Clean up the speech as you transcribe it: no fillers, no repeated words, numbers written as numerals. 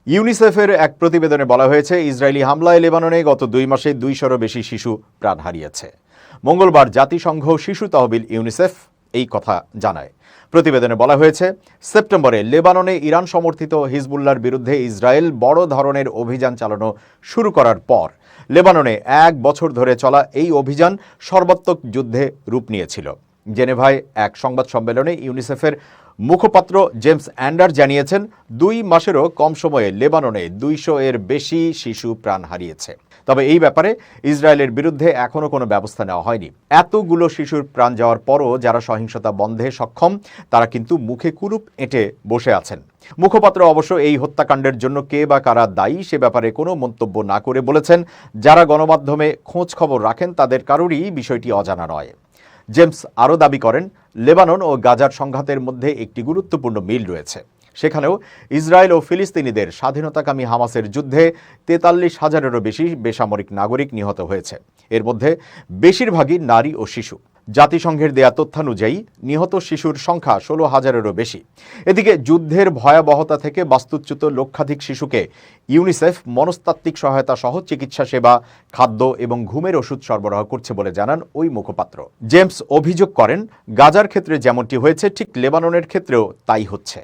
ইউনিসেফের এক প্রতিবেদনে বলা হয়েছে, ইসরায়েলি হামলায় লেবাননে গত 2 মাসে 200-রও বেশি শিশু প্রাণ হারিয়েছে। মঙ্গলবার জাতিসংঘ শিশু তহবিল ইউনিসেফ এই কথা জানায়। প্রতিবেদনে বলা হয়েছে, সেপ্টেম্বরে লেবাননে ইরান সমর্থিত হিজবুল্লাহর বিরুদ্ধে ইসরায়েল বড় ধরনের অভিযান চালানো শুরু করার পর লেবাননে 1 বছর ধরে চলা এই অভিযান সর্বাত্মক যুদ্ধে রূপ নিয়েছিল। জেনেভায় এক সংবাদ সম্মেলনে ইউনিসেফের মুখপাত্র জেমস অ্যান্ডার জানিয়েছেন, 2 মাসেরও কম সময়ে লেবাননে 200-এর বেশি শিশু প্রাণ হারিয়েছে। তবে এই ব্যাপারে ইসরায়েলের বিরুদ্ধে এখনও কোনো ব্যবস্থা নেওয়া হয়নি। এতগুলো শিশুর প্রাণ যাওয়ার পরও যারা সহিংসতা বন্ধে সক্ষম, তারা কিন্তু মুখে কুলুপ এঁটে বসে আছেন। মুখপাত্র অবশ্য এই হত্যাকাণ্ডের জন্য কে বা কারা দায়ী সে ব্যাপারে কোনো মন্তব্য না করে বলেছেন, যারা গণমাধ্যমে খোঁজ খবর রাখেন তাদের কারোরই বিষয়টি অজানা নয়। জেমস আরও দাবি করেন, লেবানন ও গাজার সংঘাতের মধ্যে একটি গুরুত্বপূর্ণ মিল রয়েছে। সেখানেও ইসরায়েল ও ফিলিস্তিনিদের স্বাধীনতাকামী হামাসের যুদ্ধে 43,000-এরও বেশি বেসামরিক নাগরিক নিহত হয়েছে। এর মধ্যে বেশিরভাগই নারী ও শিশু। জাতিসংঘের দেয়া তথ্যানুযায়ী নিহত শিশুর সংখ্যা 16,000-এরও বেশি। এদিকে যুদ্ধের ভয়াবহতা থেকে বাস্তুচ্যুত লক্ষাধিক শিশুকে ইউনিসেফ মনস্তাত্ত্বিক সহায়তা সহ চিকিৎসা সেবা, খাদ্য এবং ঘুমের ওষুধ সরবরাহ করছে বলে জানান ওই মুখপাত্র। জেমস অভিযোগ করেন, গাজার ক্ষেত্রে যেমনটি হয়েছে ঠিক লেবাননের ক্ষেত্রেও তাই হচ্ছে।